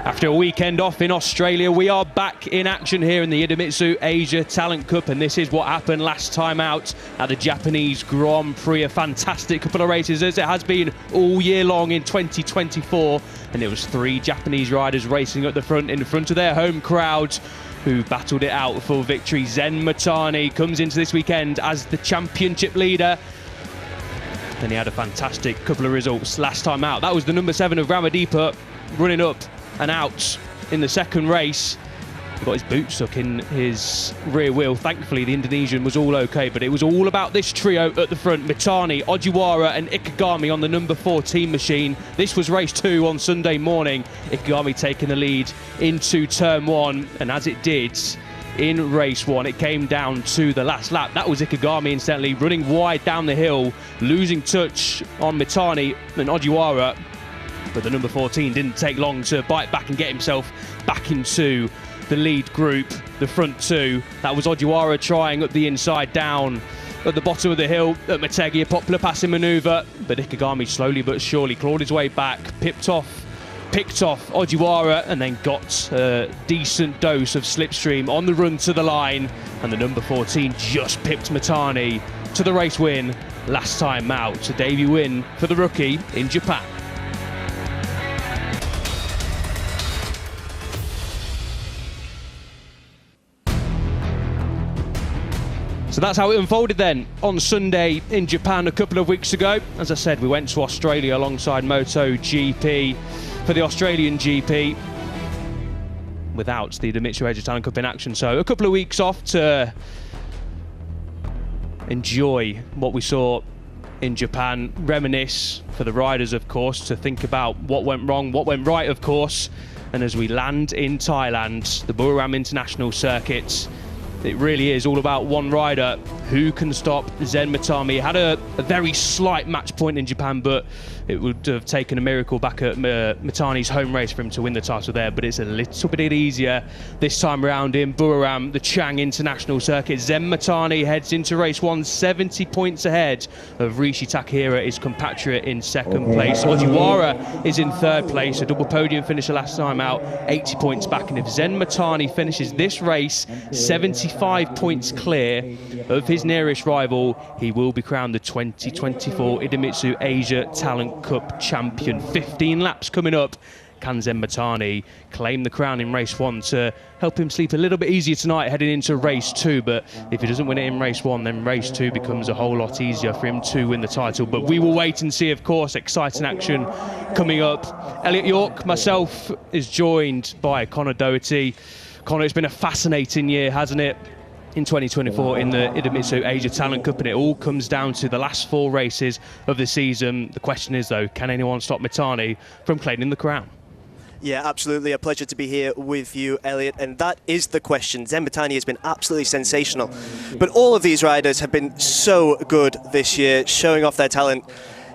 After a weekend off in Australia, we are back in action here in the Idemitsu Asia Talent Cup, and this is what happened last time out at the Japanese Grand Prix. A fantastic couple of races, as it has been all year long in 2024, and it was 3 Japanese riders racing at the front in front of their home crowd who battled it out for victory. Zen Matani comes into this weekend as the championship leader. Then he had a fantastic couple of results last time out. That was the number 7 of Ramadeepa running up and out in the second race. He got his boot stuck in his rear wheel. Thankfully, the Indonesian was all okay, but it was all about this trio at the front: Mitani, Ojiwara and Ikegami on the number 14 machine. This was race 2 on Sunday morning. Ikegami taking the lead into turn 1, and as it did in race 1, it came down to the last lap. That was Ikegami, incidentally, running wide down the hill, losing touch on Mitani and Ojiwara. But the number 14 didn't take long to bite back and get himself back into the lead group, the front 2. That was Ojiwara trying up the inside down at the bottom of the hill at Motegi, a popular passing manoeuvre. But Ikegami slowly but surely clawed his way back, picked off Ojiwara, and then got a decent dose of slipstream on the run to the line. And the number 14 just pipped Mitani to the race win last time out. A debut win for the rookie in Japan. So that's how it unfolded then on Sunday in Japan a couple of weeks ago. As I said, we went to Australia alongside MotoGP for the Australian GP without the Idemitsu Asia Talent Cup in action. So a couple of weeks off to enjoy what we saw in Japan, reminisce for the riders, of course, to think about what went wrong, what went right, of course. And as we land in Thailand, the Chang International Circuit, it really is all about one rider who can stop Zen Matani. Had a very slight match point in Japan, but it would have taken a miracle back at Matani's home race for him to win the title there. But it's a little bit easier this time around in Buriram, the Chang International Circuit. Zen Matani heads into race 1, 70 points ahead of Rishi Takahira, his compatriot, in second place. Ojiwara is in third place, a double podium finisher last time out, 80 points back. And if Zen Matani finishes this race 75 points clear of his nearest rival, he will be crowned the 2024 Idemitsu Asia Talent Cup champion. 15 laps coming up. Can Zen Matani claim the crown in race 1 to help him sleep a little bit easier tonight heading into race 2? But if he doesn't win it in race 1, then race 2 becomes a whole lot easier for him to win the title. But we will wait and see, of course. Exciting action coming up. Elliot York, myself, is joined by Connor Doherty. Connor, it's been a fascinating year, hasn't it, in 2024 in the Idemitsu Asia Talent Cup, and it all comes down to the last 4 races of the season. The question is, though, can anyone stop Mitani from claiming the crown? Yeah, absolutely. A pleasure to be here with you, Elliot. And that is the question. Zen Matani has been absolutely sensational. But all of these riders have been so good this year, showing off their talent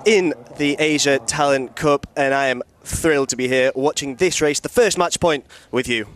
in the Asia Talent Cup. And I am thrilled to be here watching this race, the first match point, with you.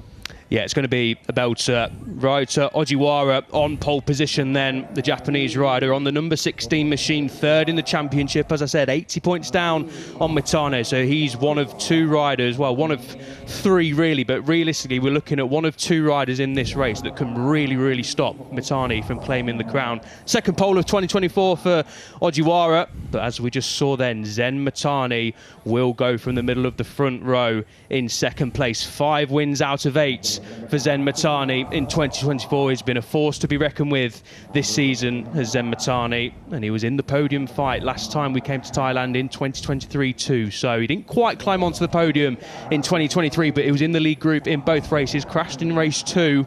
Yeah, it's going to be a belter. Ryota Ojiwara on pole position then, the Japanese rider on the number 16 machine, third in the championship. As I said, 80 points down on Mitani, so he's one of 2 riders, well, one of 3 really, but realistically we're looking at one of 2 riders in this race that can really stop Mitani from claiming the crown. Second pole of 2024 for Ojiwara, but as we just saw then, Zen Matani will go from the middle of the front row in second place. 5 wins out of 8 for Zen Matani in 2024. He's been a force to be reckoned with this season as Zen Matani, and he was in the podium fight last time we came to Thailand in 2023 too. So he didn't quite climb onto the podium in 2023, but he was in the lead group in both races, crashed in race 2.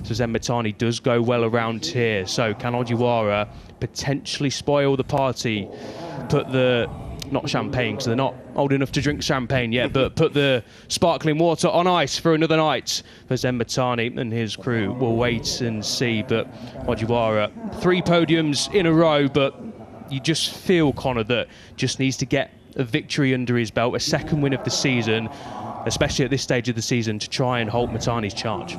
So Zen Matani does go well around here. So can Ojiwara potentially spoil the party, put the, not champagne because they're not old enough to drink champagne yet, but put the sparkling water on ice for another night for Zen Matani and his crew? We'll wait and see. But Ojiwara, 3 podiums in a row, but you just feel, Connor, that just needs to get a victory under his belt, a second win of the season, especially at this stage of the season, to try and halt Matani's charge.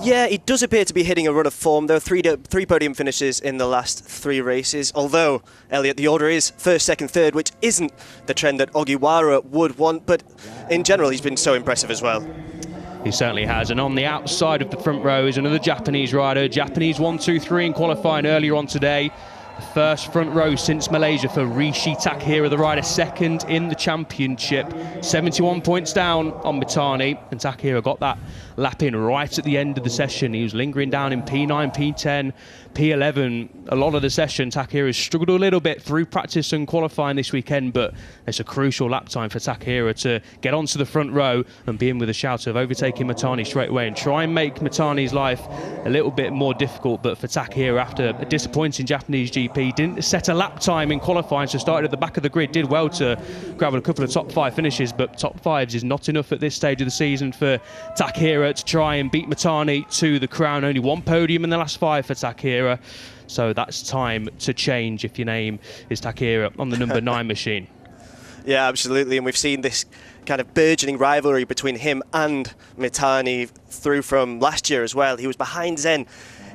Yeah, he does appear to be hitting a run of form. There are three podium finishes in the last 3 races, although, Elliot, the order is first, second, third, which isn't the trend that Ogiwara would want, but in general he's been so impressive as well. He certainly has, and on the outside of the front row is another Japanese rider. Japanese 1, 2, 3 in qualifying earlier on today. The first front row since Malaysia for Rishi Takahira, the rider second in the championship. 71 points down on Mitani, and Takahira got that lap in right at the end of the session. He was lingering down in P9, P10, P11. A lot of the session, Takahira struggled a little bit through practice and qualifying this weekend, but it's a crucial lap time for Takahira to get onto the front row and be in with a shout of overtaking Mitani straight away and try and make Mitani's life a little bit more difficult. But for Takahira, after a disappointing Japanese GP, didn't set a lap time in qualifying, so started at the back of the grid, did well to grab a couple of top 5 finishes, but top 5s is not enough at this stage of the season for Takahira to try and beat Mitani to the crown. Only 1 podium in the last 5 for Takahira. So that's time to change if your name is Takahira on the number 9 machine. Yeah, absolutely. And we've seen this kind of burgeoning rivalry between him and Mitani through from last year as well. He was behind Zen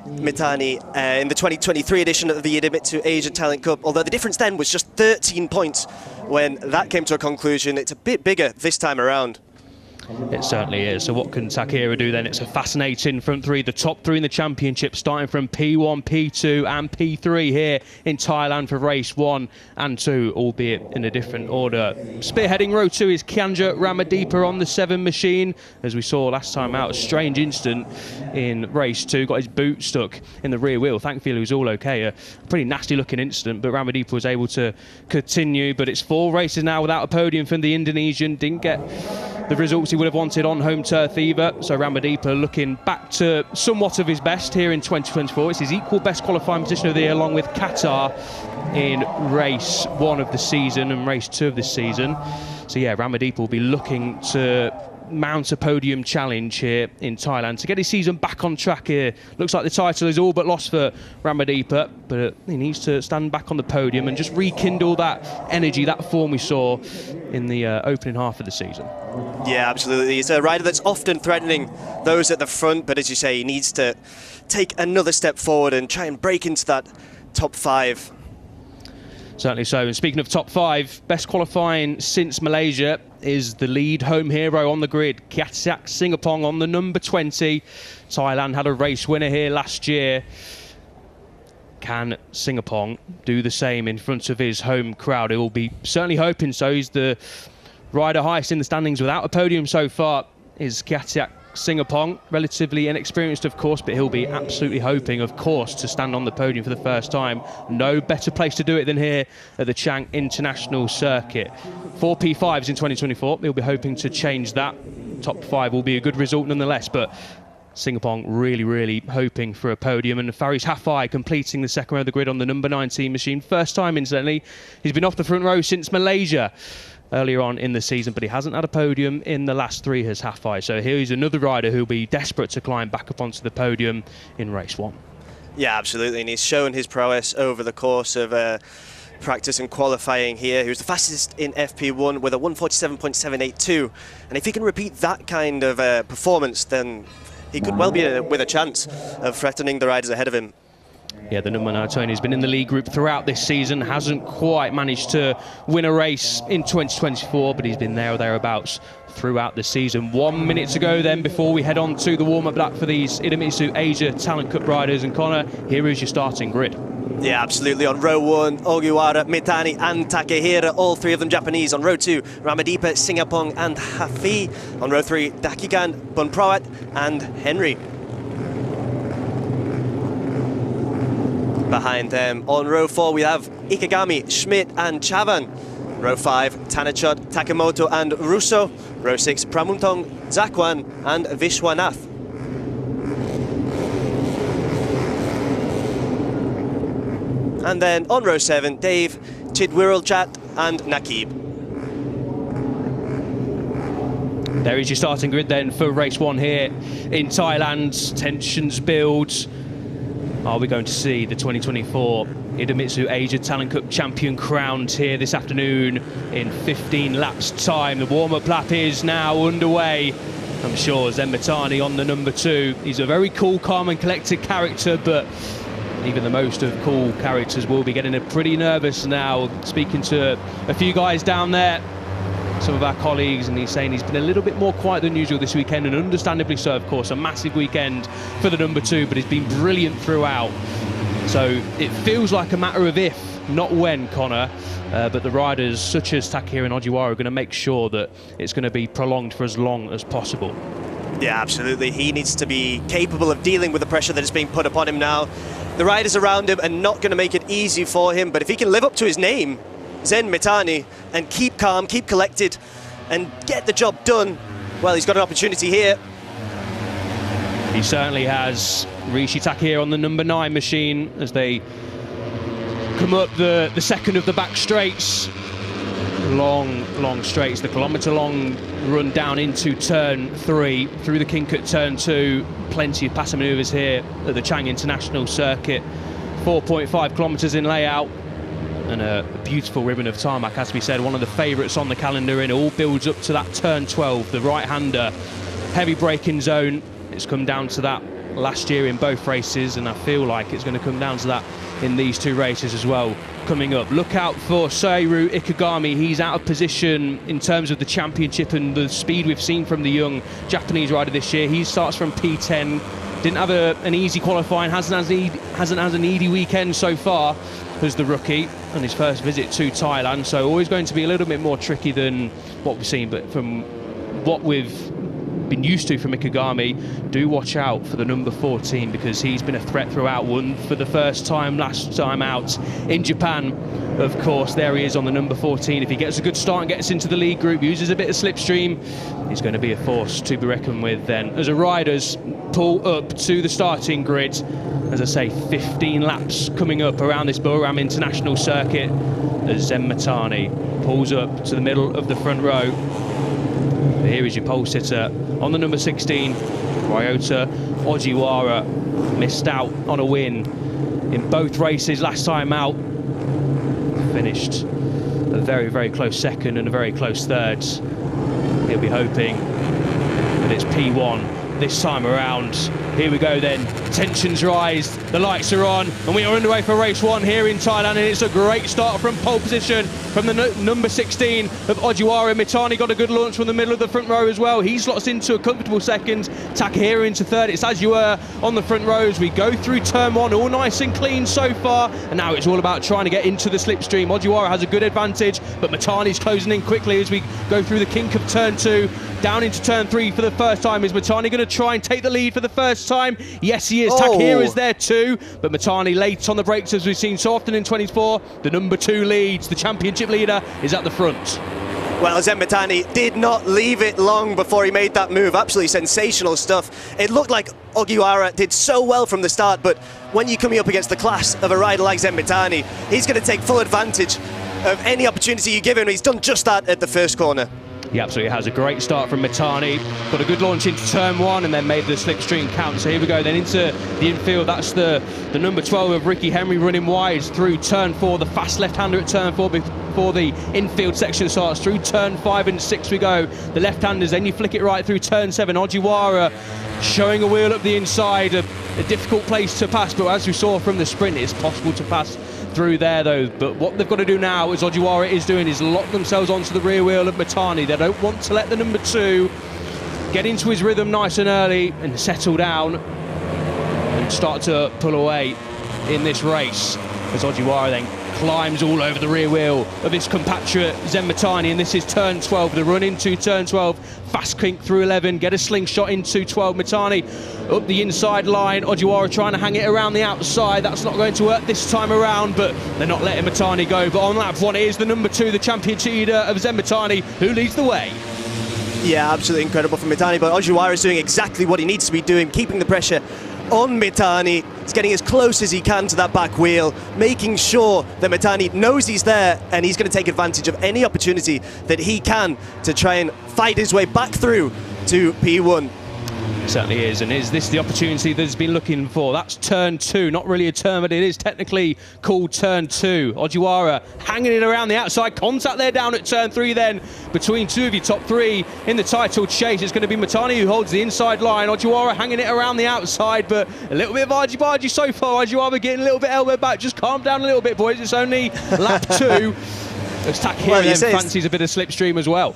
Mitani in the 2023 edition of the Idemitsu Asia Talent Cup, although the difference then was just 13 points when that came to a conclusion. It's a bit bigger this time around. It certainly is. So what can Takahira do then? It's a fascinating front 3, the top 3 in the championship, starting from P1, P2 and P3 here in Thailand for race 1 and 2, albeit in a different order. Spearheading row 2 is Kianja Ramadeepa on the 7 machine. As we saw last time out, a strange incident in race 2, got his boot stuck in the rear wheel. Thankfully it was all okay. A pretty nasty looking incident, but Ramadeepa was able to continue. But it's 4 races now without a podium from the Indonesian. Didn't get the results he would have wanted on home turf either. So Ramadeepa looking back to somewhat of his best here in 2024. It's his equal best qualifying position of the year, along with Qatar in race 1 of the season and race 2 of this season. So yeah, Ramadeepa will be looking to mount a podium challenge here in Thailand to get his season back on track here. Looks like the title is all but lost for Ramadeepa, but he needs to stand back on the podium and just rekindle that energy, that form we saw in the opening half of the season. Yeah, absolutely. He's a rider that's often threatening those at the front, but as you say, he needs to take another step forward and try and break into that top 5. Certainly so. And speaking of top 5, best qualifying since Malaysia is the lead home hero on the grid, Kiatsak Singapong on the number 20. Thailand had a race winner here last year. Can Singapong do the same in front of his home crowd? He will be certainly hoping so. He's the rider highest in the standings without a podium so far, is Kiatsak Singapong. Relatively inexperienced, of course, but he'll be absolutely hoping, of course, to stand on the podium for the first time. No better place to do it than here at the Chang International Circuit. 4 P5s in 2024. He'll be hoping to change that. Top 5 will be a good result nonetheless, but Singapong really hoping for a podium. And Faris Hafai completing the second row of the grid on the number 19 machine. First time, incidentally. He's been off the front row since Malaysia earlier on in the season, but he hasn't had a podium in the last 3 as Hafai. So here's another rider who'll be desperate to climb back up onto the podium in race 1. Yeah, absolutely. And he's shown his prowess over the course of practice and qualifying here. He was the fastest in FP1 with a 147.782. And if he can repeat that kind of performance, then he could well be with a chance of threatening the riders ahead of him. Yeah, the number 9 Tony has been in the lead group throughout this season, hasn't quite managed to win a race in 2024, but he's been there or thereabouts throughout the season. 1 minute to go then before we head on to the warm-up lap for these Idemitsu Asia Talent Cup riders. And Connor, here is your starting grid. Yeah, absolutely. On row 1, Ogiwara, Mitani and Takahira, all 3 of them Japanese. On row 2, Ramadeepa, Singapong and Hafi. On row 3, Dakigan, Bonprawat and Henry. Behind them, on row 4, we have Ikegami, Schmidt and Chavan. Row 5, Tanachot, Takamoto and Russo. Row 6, Pramuntong, Zakwan and Vishwanath. And then on row 7, Dave, Chidwirulchat and Nakib. There is your starting grid then for race 1 here in Thailand. Tensions build. Are we going to see the 2024 Idemitsu Asia Talent Cup champion crowned here this afternoon in 15 laps time? The warm-up lap is now underway. I'm sure Zen Mitani on the number 2. He's a very cool, calm and collected character, but even the most of cool characters will be getting pretty nervous now. Speaking to a few guys down there, some of our colleagues, and he's saying he's been a little bit more quiet than usual this weekend, and understandably so, of course. A massive weekend for the number 2, but he's been brilliant throughout. So it feels like a matter of if, not when, Connor. But the riders such as Takahiro and Ojiwara are going to make sure that it's going to be prolonged for as long as possible. Yeah, absolutely. He needs to be capable of dealing with the pressure that is being put upon him now. The riders around him are not going to make it easy for him, but if he can live up to his name, Zen Mitani, and keep calm, keep collected, and get the job done, well, he's got an opportunity here. He certainly has. Rishi Takahiro on the number 9 machine as they come up the second of the back straights. Long straights, the kilometre-long run down into turn 3, through the kink at turn 2. Plenty of passing manoeuvres here at the Chang International Circuit. 4.5 kilometres in layout, and a beautiful ribbon of tarmac, as we said, one of the favourites on the calendar, and it all builds up to that turn 12, the right-hander. Heavy braking zone. It's come down to that last year in both races, and I feel like it's going to come down to that in these 2 races as well. Coming up, look out for Seiru Ikegami. He's out of position in terms of the championship and the speed we've seen from the young Japanese rider this year. He starts from P10, didn't have an easy qualifying, hasn't had an easy weekend so far as the rookie on his first visit to Thailand, so always going to be a little bit more tricky than what we've seen, but from what we've been used to from Ikegami, do watch out for the number 14, because he's been a threat throughout. Won for the first time last time out in Japan, of course. There he is on the number 14. If he gets a good start and gets into the lead group, uses a bit of slipstream, he's going to be a force to be reckoned with then. As the riders pull up to the starting grid, as I say, 15 laps coming up around this Buram International Circuit, as Zen Mitani pulls up to the middle of the front row. Here is your pole sitter on the number 16, Ryota Ojiwara. Missed out on a win in both races last time out. Finished a very close second and a very close third. He'll be hoping that it's P1 this time around. Here we go then, tensions rise, the lights are on, and we are underway for race 1 here in Thailand, and it's a great start from pole position from the number 16 of Ojiwara. Mitani got a good launch from the middle of the front row as well. He slots into a comfortable second, Takahiro into third. It's as you were on the front rows. We go through turn 1, all nice and clean so far, and now it's all about trying to get into the slipstream. Ojiwara has a good advantage, but Mitani's closing in quickly as we go through the kink of turn 2, down into turn 3 for the first time. Is Mitani going to try and take the lead for the first time? Yes, he is. Takahiro is there too, but Mitani late on the brakes, as we've seen so often in 24. The number 2 leads. The championship leader is at the front. Well, Zen Mitani did not leave it long before he made that move. Absolutely sensational stuff. It looked like Ogiwara did so well from the start, but when you're coming up against the class of a rider like Zen Mitani, he's going to take full advantage of any opportunity you give him. He's done just that at the first corner. He absolutely has a great start from Mitani. Got a good launch into turn 1 and then made the slipstream count. So here we go then into the infield. That's the number 12 of Ricky Henry running wide through turn 4. The fast left-hander at turn 4 before the infield section starts. Through turn 5 and 6 we go. The left-handers, then you flick it right through turn 7. Ojiwara showing a wheel up the inside. A difficult place to pass, but as we saw from the sprint, it's possible to pass through there though. But what they've got to do now, as Ojiwara is doing, is lock themselves onto the rear wheel of Mitani. They don't want to let the number 2 get into his rhythm nice and early and settle down and start to pull away in this race, as Ojiwara then climbs all over the rear wheel of his compatriot Zen Mitani. And this is turn 12, the run into turn 12, fast kink through 11, get a slingshot into 12. Mitani up the inside line, Ojiwara trying to hang it around the outside. That's not going to work this time around, but they're not letting Mitani go. But on lap 1 it is the number 2, the championship leader of Zen Mitani, who leads the way. Yeah, absolutely incredible from Mitani, but Ojiwara is doing exactly what he needs to be doing, keeping the pressure on Mitani. He's getting as close as he can to that back wheel, making sure that Mitani knows he's there, and he's going to take advantage of any opportunity that he can to try and fight his way back through to P1. Certainly is, and is this the opportunity that he's been looking for? That's turn 2, not really a turn, but it is technically called turn 2. Ojiwara hanging it around the outside, contact there down at turn 3 then, between two of your top 3 in the title chase. It's going to be Mitani who holds the inside line, Ojiwara hanging it around the outside, but a little bit of argy-bargy so far. Ojiwara getting a little bit elbow back, just calm down a little bit, boys, it's only lap 2. As Takahiro then fancies a bit of slipstream as well.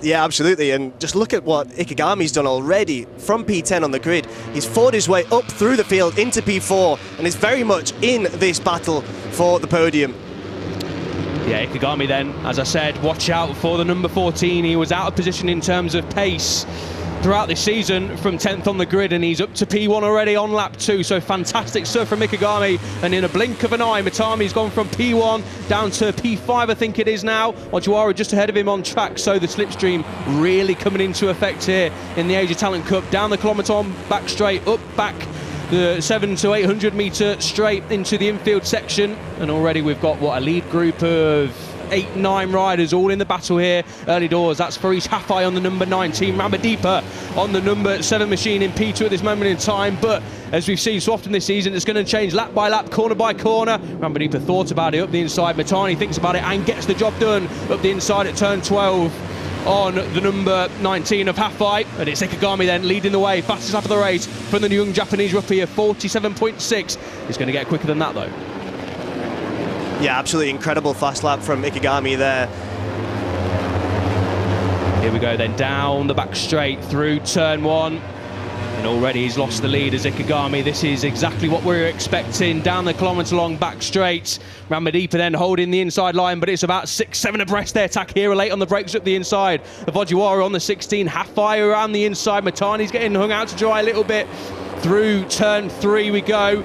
Yeah, absolutely, and just look at what Ikegami's done already from P10 on the grid. He's fought his way up through the field into P4 and is very much in this battle for the podium. Yeah, Ikegami then, as I said, watch out for the number 14. He was out of position in terms of pace throughout this season from 10th on the grid, and he's up to P1 already on lap 2, so fantastic stuff from Ikegami, and in a blink of an eye Mitami's gone from P1 down to P5 I think it is now. Ojiwara just ahead of him on track, so the slipstream really coming into effect here in the Asia Talent Cup. Down the kilometre on back straight, up back the 700 to 800 metre straight into the infield section, and already we've got what, a lead group of 8-9 riders all in the battle here early doors. That's Farish Hafai on the number 19, Ramadipa on the number 7 machine in P2 at this moment in time, but as we've seen so often this season, it's going to change lap by lap, corner by corner. Ramadipa thought about it up the inside, Mitani thinks about it and gets the job done up the inside at turn 12 on the number 19 of Hafai, and it's Ikegami then leading the way, fastest lap of the race from the young Japanese rookie of 47.6. He's going to get quicker than that though. Yeah, absolutely incredible fast lap from Ikegami there. Here we go then, down the back straight through turn 1. And already he's lost the lead as Ikegami. This is exactly what we were expecting. Down the kilometre long back straight. Ramadipa then holding the inside line, but it's about 6-7 abreast there. Takahiro late on the brakes up the inside of Ojiwara on the 16. Hafai around the inside. Mitani's getting hung out to dry a little bit. Through turn 3 we go.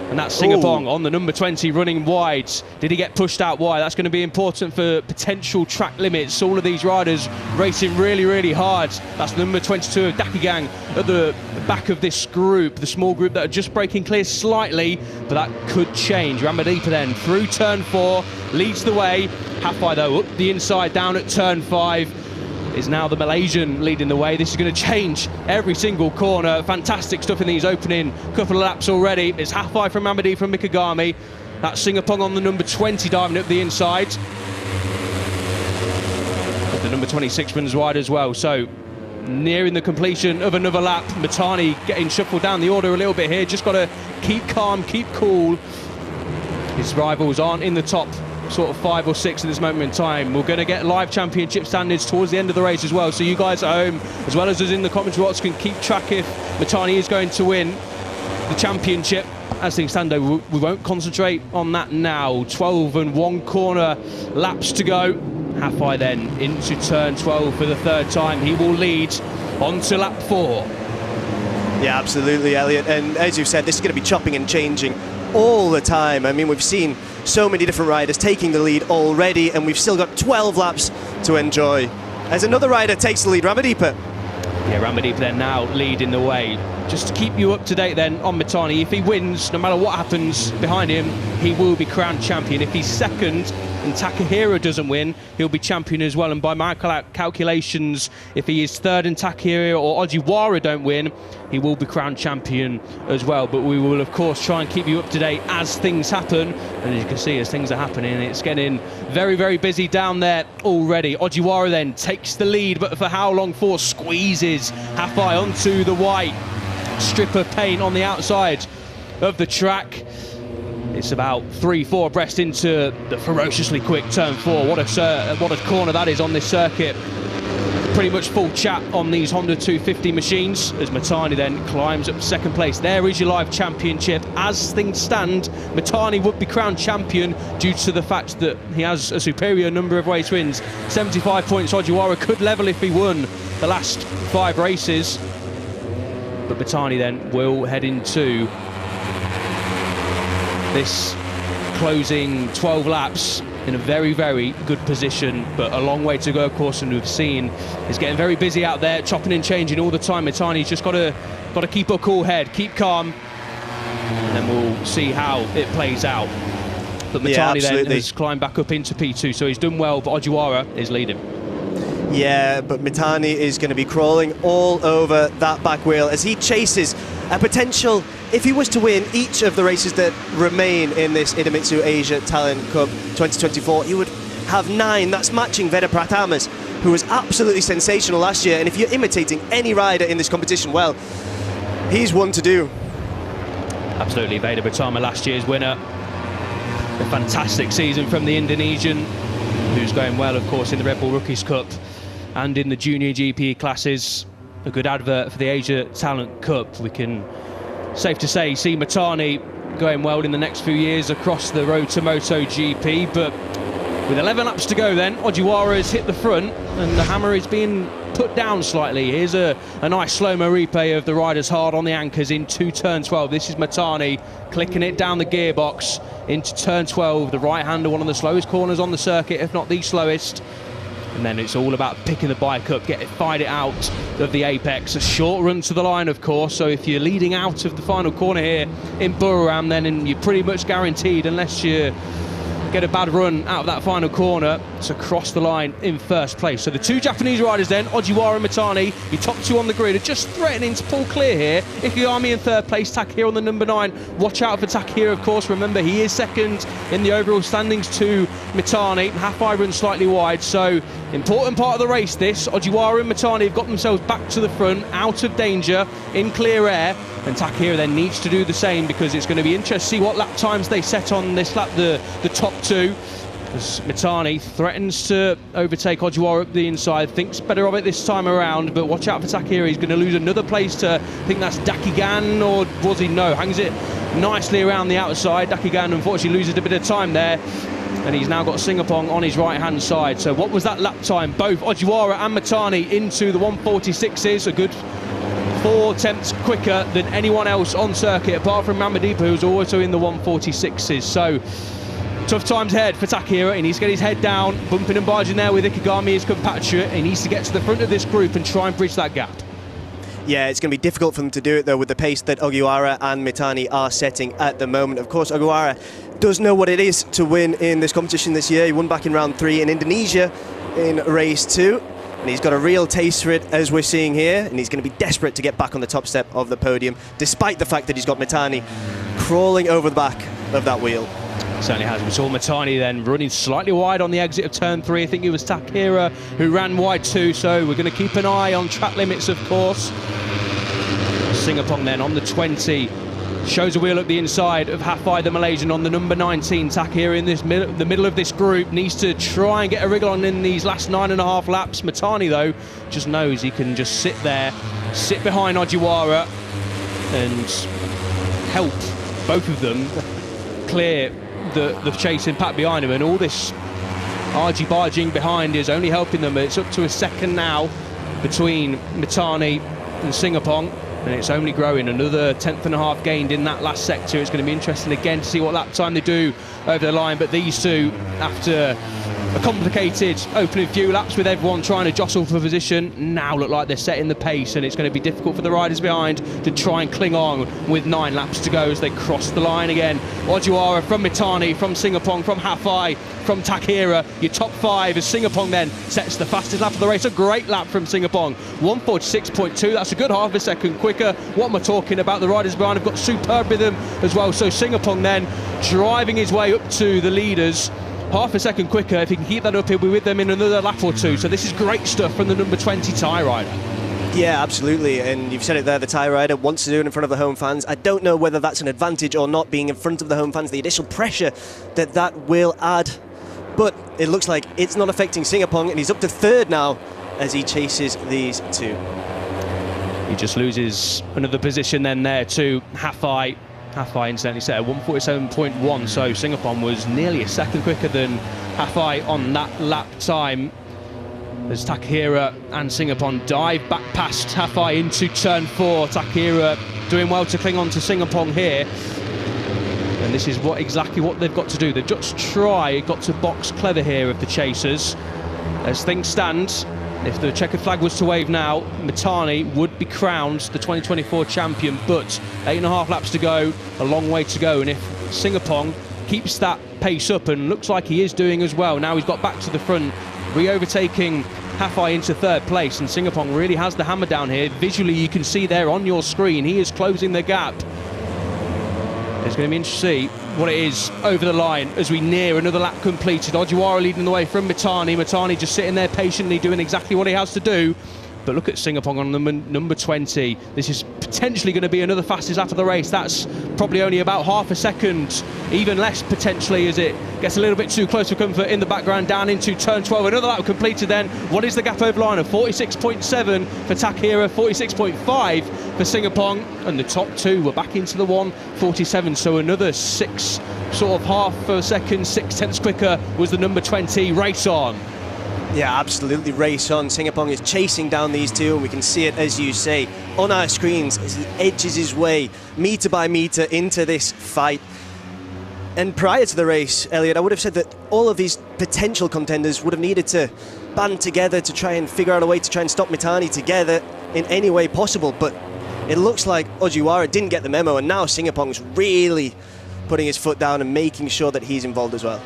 And that's Singapong on the number 20 running wide. Did he get pushed out wide? That's going to be important for potential track limits. All of these riders racing really, really hard. That's number 22 of Dakigang at the back of this group, the small group that are just breaking clear slightly, but that could change. Ramadipa then through turn 4, leads the way. Hafai though up the inside down at turn 5. Is now the Malaysian leading the way. This is going to change every single corner. Fantastic stuff in these opening couple of laps already. It's Hafai from Ramadi from Ikegami. That's Singapong on the number 20 diving up the inside. The number 26 runs wide as well. So nearing the completion of another lap. Mitani getting shuffled down the order a little bit here. Just got to keep calm, keep cool. His rivals aren't in the top sort of 5 or 6 at this moment in time. We're going to get live championship standards towards the end of the race as well, so you guys at home as well as us in the commentary box can keep track if Mitani is going to win the championship. As things stand though, we won't concentrate on that now. 12 and 1 corner laps to go. Hafai then into turn 12 for the 3rd time. He will lead on to lap 4. Yeah, absolutely, Elliot, and as you've said, this is going to be chopping and changing all the time. I mean, we've seen so many different riders taking the lead already, and we've still got 12 laps to enjoy. As another rider takes the lead, Ramadipa. Yeah, Ramadipa then now leading the way. Just to keep you up to date then on Mitani, if he wins, no matter what happens behind him, he will be crowned champion. If he's second and Takahiro doesn't win, he'll be champion as well. And by my calculations, if he is third and Takahiro or Ojiwara don't win, he will be crowned champion as well. But we will, of course, try and keep you up to date as things happen. And as you can see, as things are happening, it's getting very, very busy down there already. Ojiwara then takes the lead, but for how long for? Squeezes Hafai onto the white strip of paint on the outside of the track. It's about 3-4 abreast into the ferociously quick turn 4. What a corner that is on this circuit. Pretty much full chat on these Honda 250 machines as Mitani then climbs up to 2nd place. There is your live championship. As things stand, Mitani would be crowned champion due to the fact that he has a superior number of race wins. 75 points. Ojiwara could level if he won the last 5 races. But Mitani then will head into this closing 12 laps in a very, very good position, but a long way to go, of course, and we've seen it's getting very busy out there, chopping and changing all the time. Mitani's just got to keep a cool head, keep calm, and then we'll see how it plays out. But Mitani then has climbed back up into P2, so he's done well, but Ojiwara is leading. Yeah, but Mitani is going to be crawling all over that back wheel as he chases a potential, if he was to win each of the races that remain in this Idemitsu Asia Talent Cup 2024, he would have 9. That's matching Veda Pratama's, who was absolutely sensational last year. And if you're imitating any rider in this competition, well, he's one to do. Absolutely, Veda Pratama, last year's winner. A fantastic season from the Indonesian, who's going well, of course, in the Red Bull Rookies Cup and in the Junior GP classes. A good advert for the Asia Talent Cup. We can, safe to say, see Mitani going well in the next few years across the road to MotoGP. But with 11 laps to go then, Ojiwara has hit the front and the hammer is being put down slightly. Here's a nice slow-mo replay of the riders hard on the anchors into turn 12. This is Mitani clicking it down the gearbox into turn 12. The right-hander, one of the slowest corners on the circuit, if not the slowest. And then it's all about picking the bike up, find it out of the apex. A short run to the line, of course, so if you're leading out of the final corner here in Buriram, then you're pretty much guaranteed, unless you get a bad run out of that final corner, to cross the line in first place. So the two Japanese riders then, Ojiwara and Mitani, your top two on the grid, are just threatening to pull clear here. Ikegami in third place, Takahira on the number 9. Watch out for Takahira, of course. Remember, he is second in the overall standings to Mitani. Half-eye runs slightly wide, so important part of the race this. Ojiwara and Mitani have got themselves back to the front, out of danger, in clear air. And Takahira then needs to do the same, because it's going to be interesting to see what lap times they set on this lap, the top two. As Mitani threatens to overtake Ojiwara up the inside, thinks better of it this time around, but watch out for Takahira. He's going to lose another place to, I think that's Dakigan, or was he? No, hangs it nicely around the outside. Dakigan unfortunately loses a bit of time there, and he's now got Singapong on his right-hand side. So what was that lap time? Both Ojiwara and Mitani into the 146s, a good 4 tenths quicker than anyone else on circuit, apart from Ramadipa, who's also in the 146s. So tough times ahead for Takahira. He needs to get his head down, bumping and barging there with Ikegami, his compatriot. He needs to get to the front of this group and try and bridge that gap. Yeah, it's going to be difficult for them to do it, though, with the pace that Ogiwara and Mitani are setting at the moment. Of course, Ogiwara does know what it is to win in this competition this year. He won back in round 3 in Indonesia in race 2. And he's got a real taste for it, as we're seeing here, and he's going to be desperate to get back on the top step of the podium, despite the fact that he's got Mitani crawling over the back of that wheel. Certainly has. We saw Mitani then running slightly wide on the exit of turn 3. I think it was Takahira who ran wide too, so we're going to keep an eye on track limits, of course. Singapong then on the 20. Shows a wheel up the inside of Hafai, the Malaysian, on the number 19. Takahira in the middle of this group needs to try and get a wriggle on in these last 9.5 laps. Mitani, though, just knows he can just sit there, sit behind Ojiwara and help both of them clear the chasing pack behind him. And all this argy-barging behind is only helping them. It's up to a second now between Mitani and Singapong, and it's only growing. Another 10.5 gained in that last sector. It's going to be interesting again to see what lap time they do over the line. But these two, after a complicated opening few laps with everyone trying to jostle for position, now look like they're setting the pace, and it's going to be difficult for the riders behind to try and cling on with 9 laps to go as they cross the line again. Ojiwara from Mitani, from Singapong, from Hafai, from Takahira, your top 5 as Singapong then sets the fastest lap of the race. A great lap from Singapong, 146.2. That's a good half a second quicker. What am I talking about? The riders behind have got superb rhythm as well. So Singapong then driving his way up to the leaders, half a second quicker. If he can keep that up, he'll be with them in another lap or two. So this is great stuff from the number 20 Thai rider. Yeah, absolutely, and you've said it there, the Thai rider wants to do it in front of the home fans. I don't know whether that's an advantage or not, being in front of the home fans, the additional pressure that will add. But it looks like it's not affecting Singapong, and he's up to 3rd now as he chases these two. He just loses another position then there to Hafai. Hafai incidentally set at 147.1, so Singapong was nearly a second quicker than Hafai on that lap time. As Takahira and Singapong dive back past Hafai into turn 4. Takahira doing well to cling on to Singapong here. And this is exactly what they've got to do. They've just got to box clever here of the chasers. As things stand, if the checkered flag was to wave now, Mitani would be crowned the 2024 champion, but 8.5 laps to go, a long way to go. And if Singapong keeps that pace up, and looks like he is doing as well, now he's got back to the front re-overtaking Hafei into third place, and Singapong really has the hammer down here. Visually, you can see there on your screen, he is closing the gap. It's going to be interesting to see what it is over the line as we near another lap completed. Ojiwara leading the way from Mitani. Mitani just sitting there patiently doing exactly what he has to do. But look at Singapong on number 20. This is potentially going to be another fastest lap of the race. That's probably only about half a second, even less potentially, as it gets a little bit too close for comfort in the background down into turn 12. Another lap completed then. What is the gap over line of 46.7 for Takehira, 46.5 for Singapong, and the top two were back into the 1:47. So another half a second, 6/10 quicker was the number 20. Race on. Yeah, absolutely, race on. Singapong is chasing down these two, and we can see it, as you say, on our screens as he edges his way metre by metre into this fight. And prior to the race, Elliot, I would have said that all of these potential contenders would have needed to band together to try and figure out a way to try and stop Mitani together in any way possible. But it looks like Ojiwara didn't get the memo, and now Singapong's really putting his foot down and making sure that he's involved as well.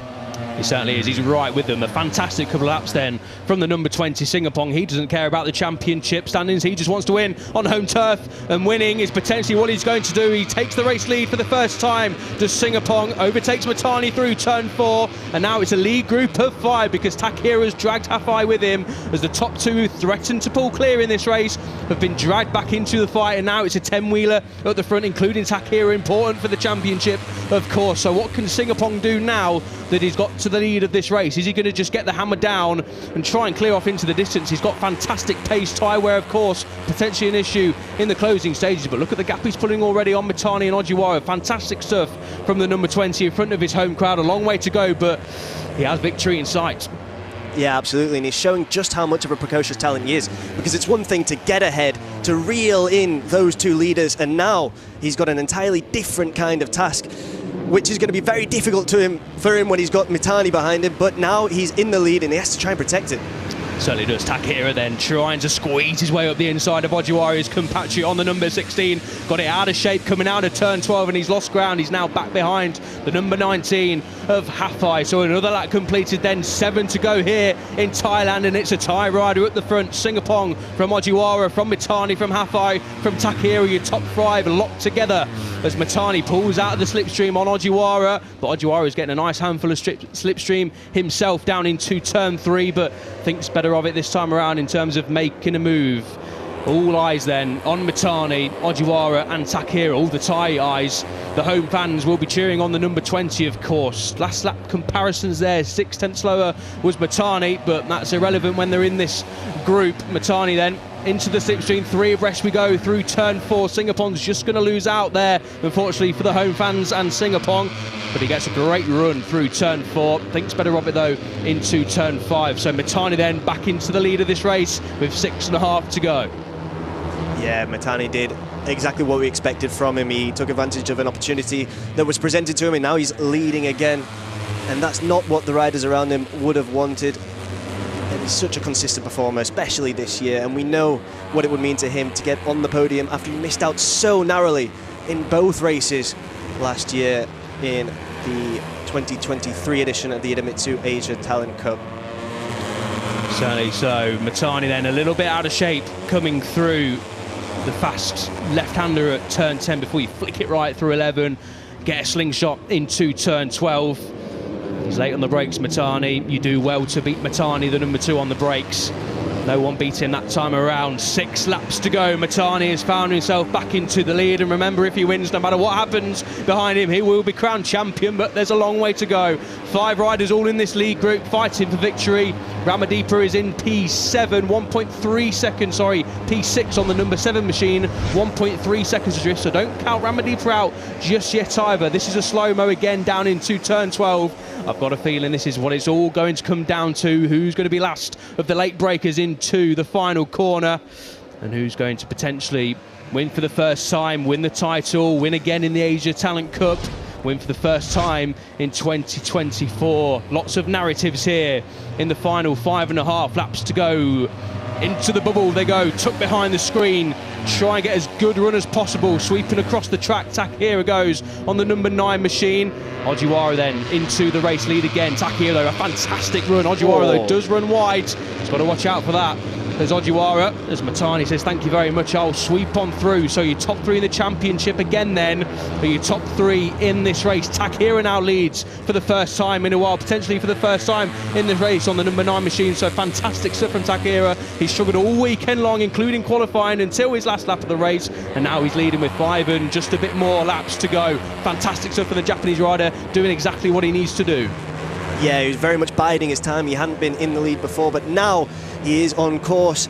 He certainly is. He's right with them. A fantastic couple of laps then from the number 20, Singapong. He doesn't care about the championship standings. He just wants to win on home turf, and winning is potentially what he's going to do. He takes the race lead for the first time. Does Singapong, overtakes Mitani through turn 4, and now it's a lead group of 5 because Takehira's dragged Hafei with him as the top two who threatened to pull clear in this race have been dragged back into the fight, and now it's a 10-wheeler at the front, including Takehira, important for the championship, of course. So what can Singapong do now that he's got to the lead of this race? Is he going to just get the hammer down and try and clear off into the distance? He's got fantastic pace, tyre wear, of course, potentially an issue in the closing stages, but look at the gap he's pulling already on Mitani and Ojiwara. Fantastic stuff from the number 20 in front of his home crowd. A long way to go, but he has victory in sight. Yeah, absolutely, and he's showing just how much of a precocious talent he is, because it's one thing to get ahead, to reel in those two leaders, and now he's got an entirely different kind of task, which is going to be very difficult for him when he's got Mitani behind him, but now he's in the lead and he has to try and protect it. Certainly does. Takehira then trying to squeeze his way up the inside of Ojiwara, his compatriot on the number 16. Got it out of shape coming out of turn 12, and he's lost ground. He's now back behind the number 19 of Hafei. So another lap completed then, 7 to go here in Thailand, and it's a Thai rider at the front. Singapong from Ojiwara, from Mitani, from Hafei, from Takehira. Your top 5 locked together as Mitani pulls out of the slipstream on Ojiwara, but Ojiwara is getting a nice handful of slipstream himself down into turn 3, but thinks better of it this time around in terms of making a move. All eyes then on Mitani, Ojiwara and Takehira, all the Thai eyes. The home fans will be cheering on the number 20, of course. Last lap comparisons there, 6/10 slower was Mitani, but that's irrelevant when they're in this group. Mitani then into the slipstream, 3 abreast we go through turn 4. Singapong's just going to lose out there, unfortunately, for the home fans and Singapong, but he gets a great run through turn 4. Thinks better of it though into turn 5. So Mitani then back into the lead of this race with 6.5 to go. Yeah, Mitani did exactly what we expected from him. He took advantage of an opportunity that was presented to him, and now he's leading again, and that's not what the riders around him would have wanted. And he's such a consistent performer, especially this year, and we know what it would mean to him to get on the podium after he missed out so narrowly in both races last year in the 2023 edition of the Idemitsu Asia Talent Cup. Certainly so. Mitani then a little bit out of shape coming through the fast left-hander at turn 10 before you flick it right through 11, get a slingshot into turn 12. He's late on the brakes, Mitani. You do well to beat Mitani, the number 2 on the brakes. No one beat him that time around. 6 laps to go. Mitani has found himself back into the lead, and remember, if he wins, no matter what happens behind him, he will be crowned champion, but there's a long way to go. 5 riders all in this lead group fighting for victory. Ramadeepa is in P7, 1.3 seconds, P6 on the number 7 machine, 1.3 seconds adrift, so don't count Ramadeepa out just yet either. This is a slow-mo again down into turn 12. I've got a feeling this is what it's all going to come down to. Who's going to be last of the late breakers into the final corner, and who's going to potentially win for the first time, win the title, win again in the Asia Talent Cup, win for the first time in 2024. Lots of narratives here in the final 5.5 laps to go. Into the bubble they go, tucked behind the screen. Try and get as good run as possible. Sweeping across the track, Takahira goes on the number 9 machine. Ojiwara then into the race lead again. Takahira, a fantastic run. Ojiwara though does run wide. He's got to watch out for that. There's Ojiwara, as Matani says, thank you very much, I'll sweep on through. So your top 3 in the championship again then, for your top 3 in this race. Takahira now leads for the first time in a while, potentially for the first time in the race on the number 9 machine. So fantastic stuff from Takahira. He's struggled all weekend long, including qualifying until his last lap of the race, and now he's leading with 5 and just a bit more laps to go. Fantastic stuff for the Japanese rider, doing exactly what he needs to do. Yeah, he was very much biding his time. He hadn't been in the lead before, but now he is on course.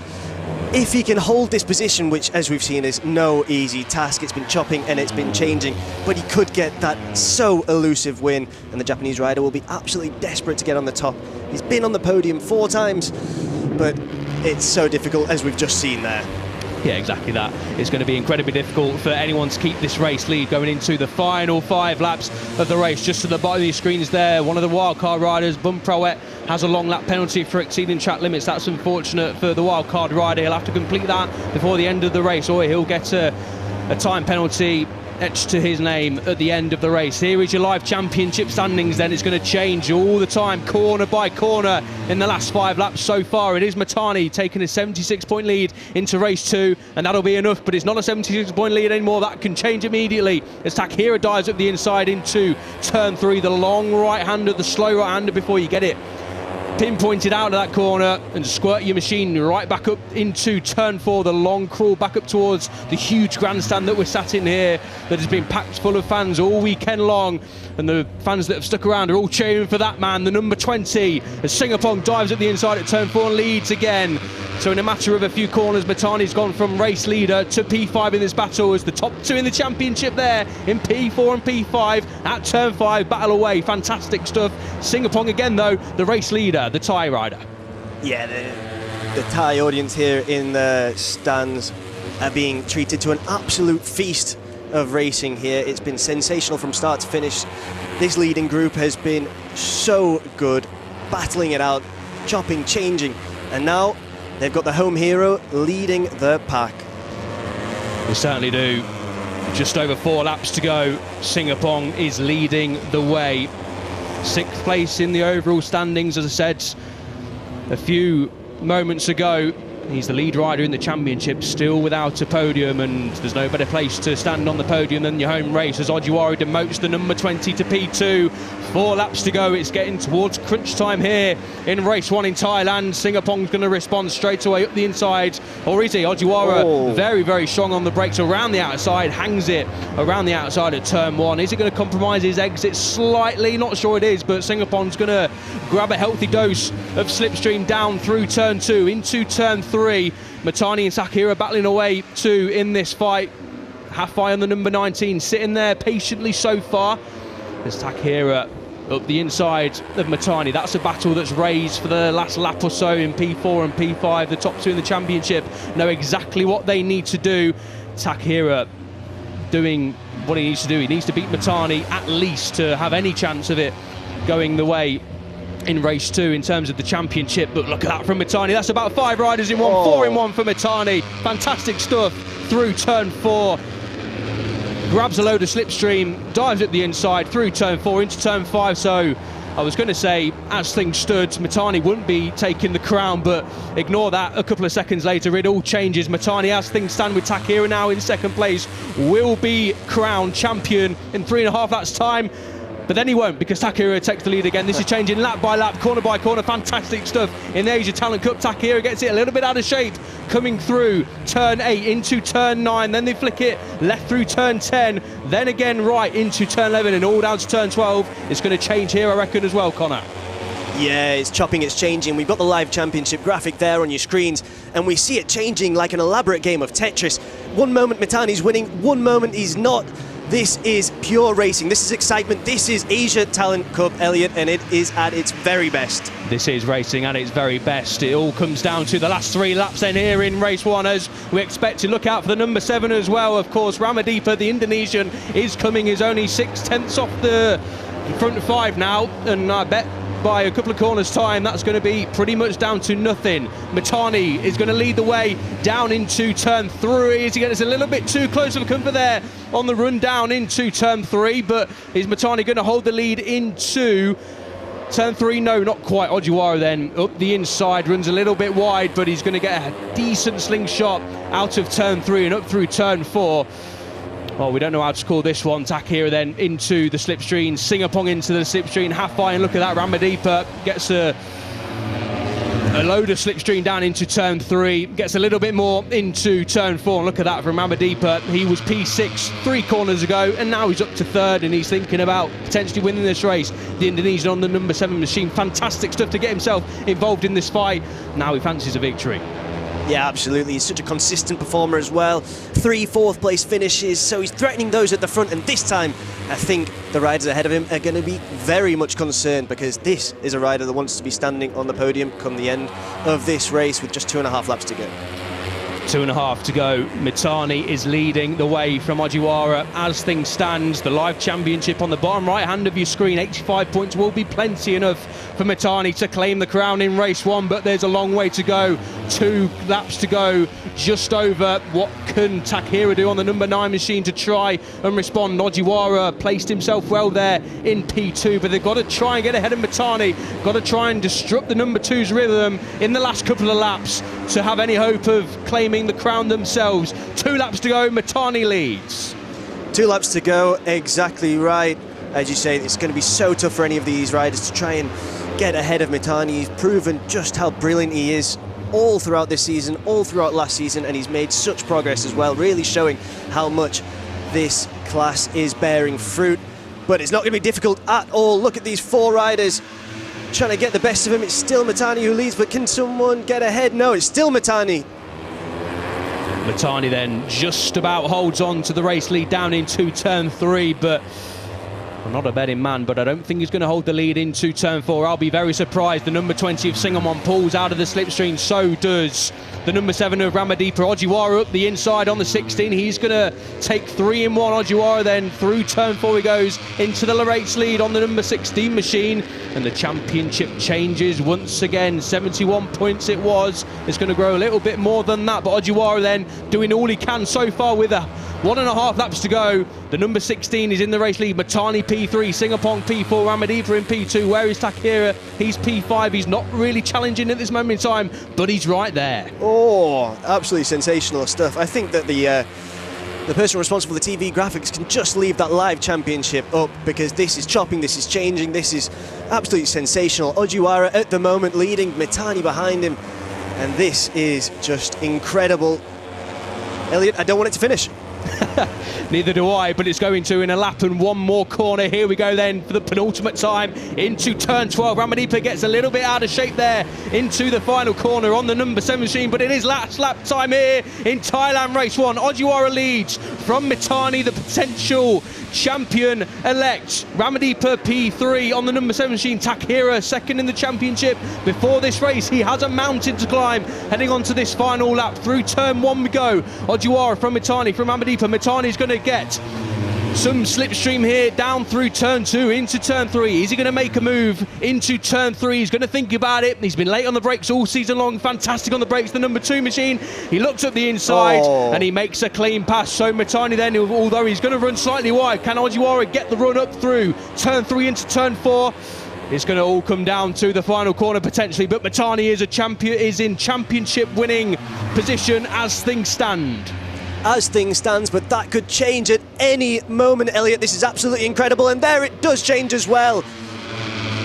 If he can hold this position, which, as we've seen, is no easy task. It's been chopping and it's been changing, but he could get that so elusive win, and the Japanese rider will be absolutely desperate to get on the top. He's been on the podium 4 times, but it's so difficult, as we've just seen there. Yeah, exactly that. It's going to be incredibly difficult for anyone to keep this race lead going into the final 5 laps of the race. Just to the bottom of your screens there, one of the wildcard riders, Bumprowet, has a long lap penalty for exceeding track limits. That's unfortunate for the wildcard rider. He'll have to complete that before the end of the race, or he'll get a time penalty etched to his name at the end of the race. Here is your live championship standings then. It's going to change all the time, corner by corner in the last 5 laps so far. It is Matani taking a 76-point lead into race 2, and that'll be enough, but it's not a 76-point lead anymore. That can change immediately as Takahira dives up the inside into turn 3, the long right-hander, the slow right-hander before you get it pinpointed out of that corner, and squirt your machine right back up into turn 4, the long crawl back up towards the huge grandstand that we're sat in here, that has been packed full of fans all weekend long, and the fans that have stuck around are all cheering for that man, the number 20, as Singapong dives at the inside at turn 4 and leads again. So in a matter of a few corners, Matani's gone from race leader to P5 in this battle, as the top 2 in the championship there in P4 and P5 at turn 5, battle away, fantastic stuff. Singapong again though, the race leader, the Thai rider. Yeah, the Thai audience here in the stands are being treated to an absolute feast of racing here. It's been sensational from start to finish. This leading group has been so good, battling it out, chopping, changing, and now they've got the home hero leading the pack. They certainly do. Just over 4 laps to go. Singapong is leading the way. 6th place in the overall standings, as I said a few moments ago. He's the lead rider in the championship, still without a podium, and there's no better place to stand on the podium than your home race, as Ojiwara demotes the number 20 to P2. 4 laps to go. It's getting towards crunch time here in race 1 in Thailand. Singapong's going to respond straight away up the inside, or is he? Ojiwara very, very strong on the brakes around the outside, hangs it around the outside at turn 1. Is it going to compromise his exit slightly? Not sure it is, but Singapong's going to grab a healthy dose of slipstream down through turn 2 into turn 3. Matani and Takahira battling away too in this fight. Half-eye on the number 19, sitting there patiently so far. There's Takahira up the inside of Matani. That's a battle that's raised for the last lap or so in P4 and P5. The top 2 in the championship know exactly what they need to do. Takahira doing what he needs to do. He needs to beat Matani at least to have any chance of it going the way in race 2 in terms of the championship. But look at that from Matani. That's about 5 riders in one, 4 in 1 for Matani. Fantastic stuff through turn 4. Grabs a load of slipstream, dives at the inside through turn 4 into turn 5. So I was going to say, as things stood, Matani wouldn't be taking the crown, but ignore that. A couple of seconds later, it all changes. Matani, as things stand with Takahira now in 2nd place, will be crowned champion in 3.5 laps time. But then he won't, because Takahira takes the lead again. This is changing lap by lap, corner by corner. Fantastic stuff in the Asia Talent Cup. Takahira gets it a little bit out of shape, coming through turn 8 into turn 9. Then they flick it left through turn 10. Then again right into turn 11 and all down to turn 12. It's going to change here, I reckon, as well, Connor. Yeah, it's chopping, it's changing. We've got the live championship graphic there on your screens, and we see it changing like an elaborate game of Tetris. One moment Matani's winning, one moment he's not. This is pure racing. This is excitement. This is Asia Talent Cup, Elliot, and it is at its very best. This is racing at its very best. It all comes down to the last 3 laps then here in race 1, as we expect to look out for the number 7 as well. Of course, Ramadipa, the Indonesian, is coming. Is only 6/10 off the front 5 now, and I bet by a couple of corners time, that's going to be pretty much down to nothing. Mitani is going to lead the way down into turn 3. As he gets a little bit too close of a comfort there on the run down into turn 3, but is Mitani going to hold the lead into turn 3? No, not quite. Ojiwara then up the inside, runs a little bit wide, but he's going to get a decent slingshot out of turn 3 and up through turn 4. Oh, we don't know how to call this one. Takahira then into the slipstream, Singapong into the slipstream, half by, and look at that, Ramadipa gets a load of slipstream down into turn 3, gets a little bit more into turn 4, and look at that from Ramadipa. He was P6 3 corners ago, and now he's up to 3rd, and he's thinking about potentially winning this race. The Indonesian on the number 7 machine, fantastic stuff to get himself involved in this fight. Now he fancies a victory. Yeah, absolutely. He's such a consistent performer as well. 3 4th place finishes, so he's threatening those at the front. And this time, I think the riders ahead of him are going to be very much concerned, because this is a rider that wants to be standing on the podium come the end of this race with just 2.5 laps to go. 2.5 to go. Mitani is leading the way from Ojiwara as things stand. The live championship on the bottom right hand of your screen. 85 points will be plenty enough for Mitani to claim the crown in race 1, but there's a long way to go. 2 laps to go, just over. What can Takahira do on the number 9 machine to try and respond? Ojiwara placed himself well there in P2, but they've got to try and get ahead of Mitani. Got to try and disrupt the number 2's rhythm in the last couple of laps to have any hope of claiming the crown themselves. 2 laps to go, Mitani leads. 2 laps to go, exactly right. As you say, it's going to be so tough for any of these riders to try and get ahead of Mitani. He's proven just how brilliant he is all throughout this season, all throughout last season, and he's made such progress as well, really showing how much this class is bearing fruit. But it's not going to be difficult at all. Look at these 4 riders trying to get the best of him. It's still Mitani who leads, but can someone get ahead? No, it's still Mitani. Mitani then just about holds on to the race lead down into turn 3, but I'm not a betting man, but I don't think he's going to hold the lead into turn 4. I'll be very surprised. The number 20 of Singapong pulls out of the slipstream, so does the number 7 of Ramadipa. Ojiwara up the inside on the 16. He's going to take 3 in 1. Ojiwara then through turn 4 he goes into the Larate's lead on the number 16 machine, and the championship changes once again. 71 points it was. It's going to grow a little bit more than that, but Ojiwara then doing all he can so far with a 1.5 laps to go. The number 16 is in the race lead. Mitani P3, Singapong P4, Ramadipa in P2. Where is Takahira? He's P5. He's not really challenging at this moment in time, but he's right there. Oh, absolutely sensational stuff. I think that the person responsible for the TV graphics can just leave that live championship up, because this is chopping, this is changing, this is absolutely sensational. Ojiwara at the moment leading, Mitani behind him, and this is just incredible. Elliot, I don't want it to finish. Neither do I, but it's going to in a lap and 1 more corner. Here we go then for the penultimate time into turn 12. Ramadipa gets a little bit out of shape there into the final corner on the number 7 machine, but it is last lap time here in Thailand race 1. Ojiwara leads from Mitani, the potential champion-elect. Ramadipa P3 on the number 7 machine. Takahira second in the championship. Before this race, he has a mountain to climb. Heading on to this final lap. Through turn 1 we go. Ojiwara from Mitani, from Ramadipa. Mitani's going to get some slipstream here down through turn 2 into turn 3. Is he going to make a move into turn 3? He's going to think about it. He's been late on the brakes all season long. Fantastic on the brakes, the number 2 machine. He looks up the inside and he makes a clean pass. So Mitani then, although he's going to run slightly wide, can Ojiwara get the run up through turn 3 into turn 4? It's going to all come down to the final corner potentially, but Mitani is a champion, is in championship winning position as things stand. As things stands, but that could change at any moment, Elliot. This is absolutely incredible, and there it does change as well.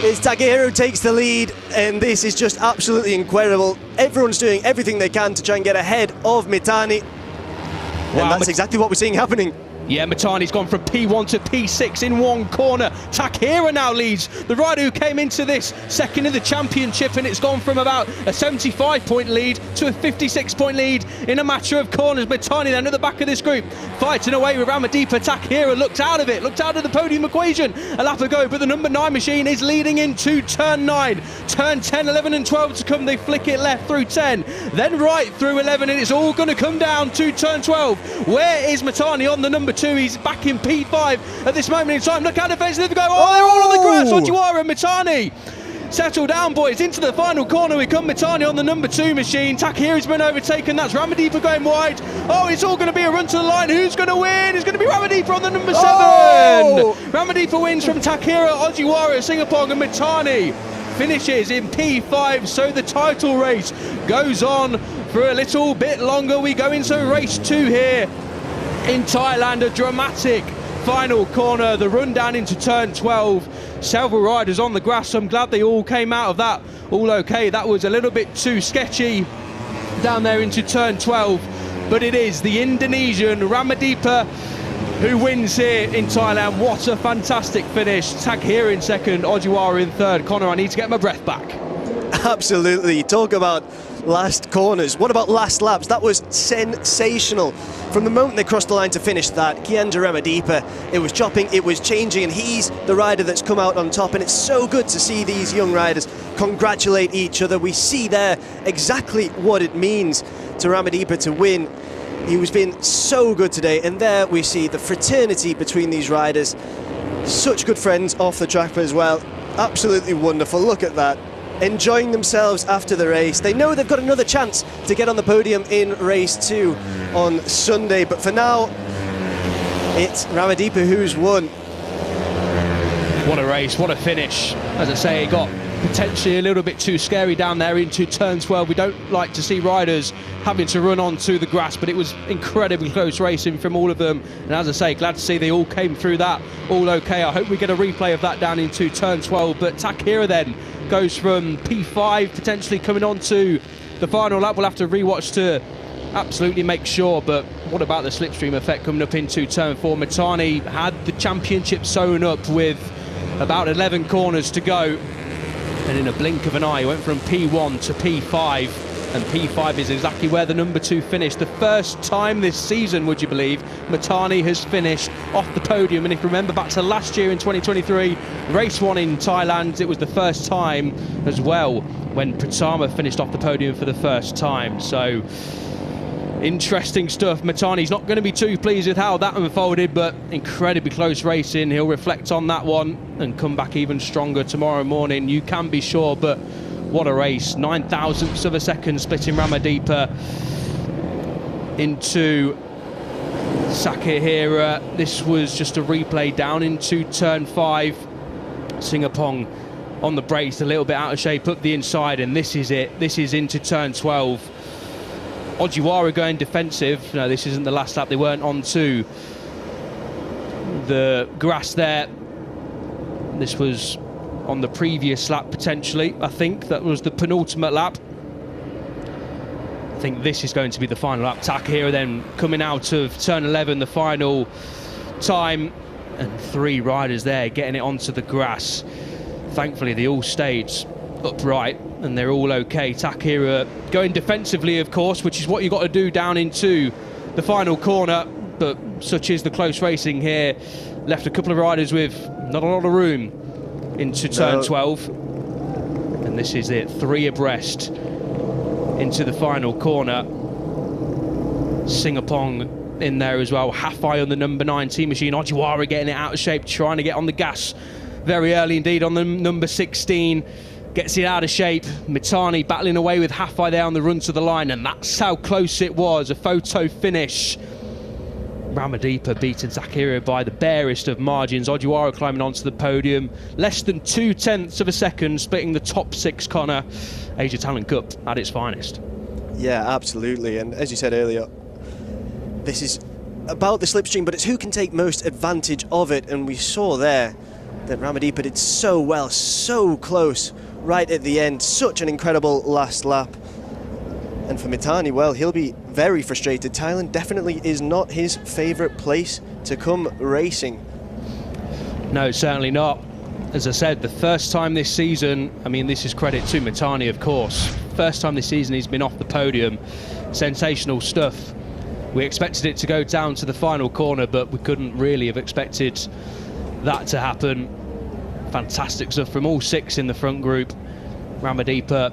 It's Takahira who takes the lead, and this is just absolutely incredible. Everyone's doing everything they can to try and get ahead of Mitani, and that's exactly what we're seeing happening. Yeah, Mitani's gone from P1 to P6 in 1 corner. Takahira now leads, the rider who came into this second in the championship, and it's gone from about a 75-point lead to a 56-point lead in a matter of corners. Mitani then at the back of this group, fighting away with Ramadipa. Takahira looked out of it, looked out of the podium equation a lap ago, but the number 9 machine is leading into turn 9. Turn 10, 11 and 12 to come. They flick it left through 10, then right through 11, and it's all going to come down to turn 12. Where is Mitani on the number 2? He's back in P5 at this moment in time. Look how defensive they go. Oh, they're all on the grass. Ojiwara and Mitani. Settle down, boys. Into the final corner we come. Mitani on the number 2 machine. Takahira's been overtaken. That's Ramadipa going wide. Oh, it's all going to be a run to the line. Who's going to win? It's going to be Ramadipa on the number 7. Oh! Ramadipa wins from Takahira, Ojiwara, Singapong and Mitani finishes in P5. So the title race goes on for a little bit longer. We go into race 2 here in Thailand. A dramatic final corner, the run down into turn 12. Several riders on the grass. I'm glad they all came out of that all okay. That was a little bit too sketchy down there into turn 12, but it is the Indonesian Ramadipa who wins here in Thailand. What a fantastic finish. Takahira in second, Ojiwara in third. Connor, I need to get my breath back. Absolutely. Talk about last corners. What about last laps? That was sensational. From the moment they crossed the line to finish that, Kienda Ramadipa, it was chopping, it was changing, and he's the rider that's come out on top. And it's so good to see these young riders congratulate each other. We see there exactly what it means to Ramadipa to win. He was being so good today, and there we see the fraternity between these riders. Such good friends off the track as well. Absolutely wonderful. Look at that. Enjoying themselves after the race. They know they've got another chance to get on the podium in race 2 on Sunday, but for now it's Ramadipa who's won. What a race, what a finish. As I say, it got potentially a little bit too scary down there into turn 12. We don't like to see riders having to run onto the grass, but it was incredibly close racing from all of them. And as I say, glad to see they all came through that all okay. I hope we get a replay of that down into turn 12. But Takahira then goes from P5 potentially coming on to the final lap. We'll have to rewatch to absolutely make sure. But what about the slipstream effect coming up into turn 4? Mitani had the championship sewn up with about 11 corners to go, and in a blink of an eye went from P1 to P5, and P5 is exactly where the number 2 finished. The first time this season, would you believe, Mitani has finished off the podium. And if you remember back to last year in 2023, race 1 in Thailand, it was the first time as well when Pratama finished off the podium for the first time. So interesting stuff. Mitani's not going to be too pleased with how that unfolded, but incredibly close racing. He'll reflect on that one and come back even stronger tomorrow morning, you can be sure. But what a race. 9 thousandths of a second splitting Ramadipa into Takahira. This was just a replay down into turn 5. Singapong on the brakes, a little bit out of shape up the inside, and this is it. This is into turn 12. Ojiwara going defensive. No, this isn't the last lap. They weren't onto the grass there. This was on the previous lap potentially. I think that was the penultimate lap. I think this is going to be the final lap. Takahira then coming out of turn 11, the final time, and 3 riders there getting it onto the grass. Thankfully they all stayed upright and they're all okay. Takahira going defensively, of course, which is what you've got to do down into the final corner, but such is the close racing here. Left a couple of riders with not a lot of room into turn 12, and this is it, 3 abreast into the final corner. Singapong in there as well, Hafai on the number 19 machine. Ojiwara getting it out of shape, trying to get on the gas very early indeed on the number 16. Gets it out of shape. Mitani battling away with Hafai there on the run to the line, and that's how close it was. A photo finish. Ramadipa beating Takahira by the barest of margins. Ojiwara climbing onto the podium. Less than 0.2 of a second, splitting the top 6 Connor. Asia Talent Cup at its finest. Yeah, absolutely. And as you said earlier, this is about the slipstream, but it's who can take most advantage of it. And we saw there that Ramadipa did so well, so close right at the end. Such an incredible last lap. And for Mitani, well, he'll be very frustrated. Thailand definitely is not his favourite place to come racing. No, certainly not. As I said, the first time this season, I mean, this is credit to Mitani, of course. First time this season he's been off the podium. Sensational stuff. We expected it to go down to the final corner, but we couldn't really have expected that to happen. Fantastic stuff from all 6 in the front group. Ramadipa,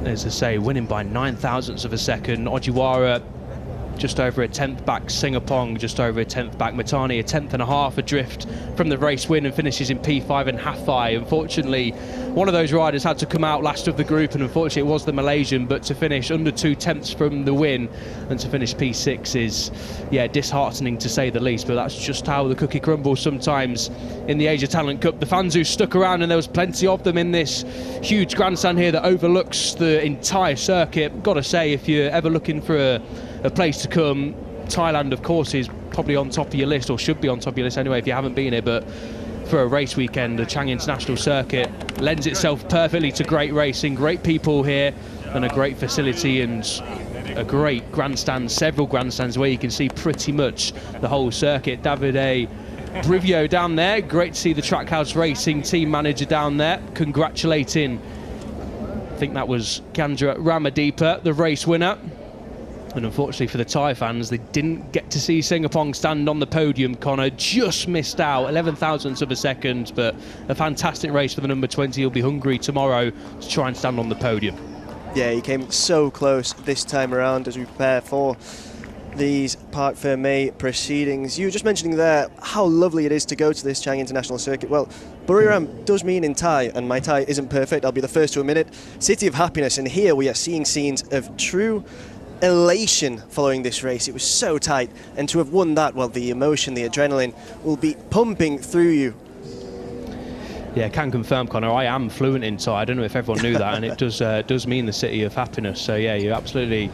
as I say, winning by 9 thousandths of a second. Ojiwara just over a tenth back. Singapong just over a tenth back. Mitani a tenth and a half adrift from the race win and finishes in P5 and Hafai. Unfortunately, one of those riders had to come out last of the group, and unfortunately it was the Malaysian, but to finish under 2 tenths from the win and to finish P6 is, yeah, disheartening to say the least, but that's just how the cookie crumbles sometimes in the Asia Talent Cup. The fans who stuck around, and there was plenty of them in this huge grandstand here that overlooks the entire circuit. Got to say, if you're ever looking for a place to come, Thailand, of course, is probably on top of your list, or should be on top of your list anyway if you haven't been here. But for a race weekend, the Chang International Circuit lends itself perfectly to great racing, great people here, and a great facility, and a great grandstand, several grandstands where you can see pretty much the whole circuit. Davide Brivio down there, great to see the Trackhouse Racing team manager down there, congratulating, I think that was Chandra Ramadipa, the race winner. And unfortunately for the Thai fans, they didn't get to see Singapong stand on the podium. Connor just missed out, 11 thousandths of a second, but a fantastic race for the number 20. He'll be hungry tomorrow to try and stand on the podium. Yeah, he came so close this time around as we prepare for these Parc Fermé proceedings. You were just mentioning there how lovely it is to go to this Chang International Circuit. Well, Buriram does mean in Thai, and my Thai isn't perfect, I'll be the first to admit it, City of Happiness, and here we are seeing scenes of true elation following this race. It was so tight, and to have won that, well, the emotion, the adrenaline will be pumping through you. Yeah, can confirm, Connor, I am fluent in Thai. I don't know if everyone knew that, and it does mean the City of Happiness. So yeah, you're absolutely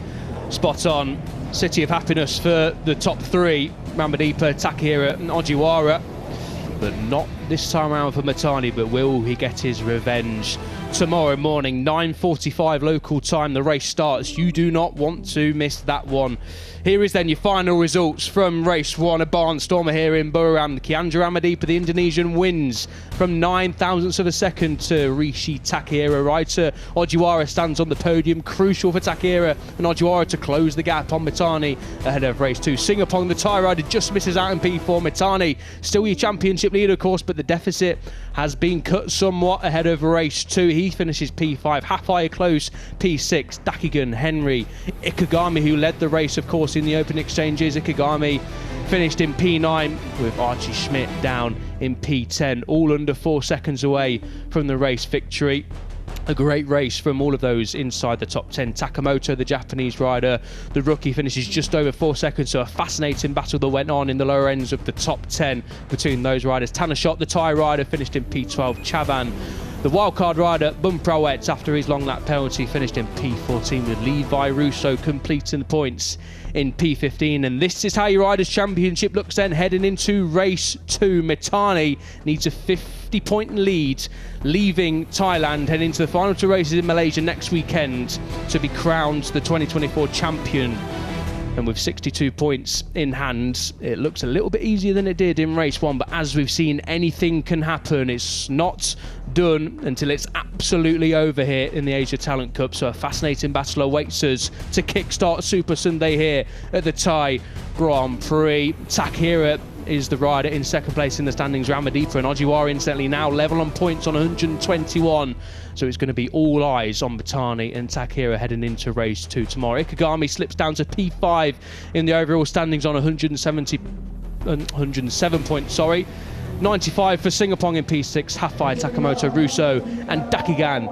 spot on. City of Happiness for the top three, Ramadipa, Takahira and Ojiwara, but not this time around for Mitani. But will he get his revenge tomorrow morning, 9:45 local time? The race starts. You do not want to miss that one. Here is then your final results from race one. A barnstormer here in Buriram. Chandra Ramadipa, the Indonesian, wins from 9 thousandths of a second to Rishi Takahira. Rider Ojiwara stands on the podium. Crucial for Takahira and Ojiwara to close the gap on Mitani ahead of race two. Singapong, the Thai rider, just misses out in P4. Mitani, still your championship leader, of course, but the deficit has been cut somewhat ahead of race two. He finishes P5. Hafai close P6. Dakigan, Henry, Ikegami, who led the race, of course, in the open exchanges. Ikegami finished in P9 with Archie Schmidt down in P10, all under 4 seconds away from the race victory. A great race from all of those inside the top 10. Takamoto, the Japanese rider, the rookie, finishes just over 4 seconds. So a fascinating battle that went on in the lower ends of the top 10 between those riders. Tanashot, the Thai rider, finished in P12. Chavan, the wildcard rider, Bumprawet, after his long lap penalty, finished in P14 with Levi Russo completing the points in P15. And this is how your Riders' Championship looks then heading into race two. Mitani needs a 50-point lead, leaving Thailand, heading into the final two races in Malaysia next weekend to be crowned the 2024 champion. And with 62 points in hand, it looks a little bit easier than it did in race one. But as we've seen, anything can happen. It's not done until it's absolutely over here in the Asia Talent Cup. So a fascinating battle awaits us to kickstart Super Sunday here at the Thai Grand Prix. Takahira is the rider in second place in the standings. Ramadipa and Ojiwara incidentally now level on points on 121. So it's going to be all eyes on Mitani and Takahira heading into race two tomorrow. Ikegami slips down to P5 in the overall standings on 107 points, 95 for Singapong in P6. Hafai, Takamoto, Russo and Dakigan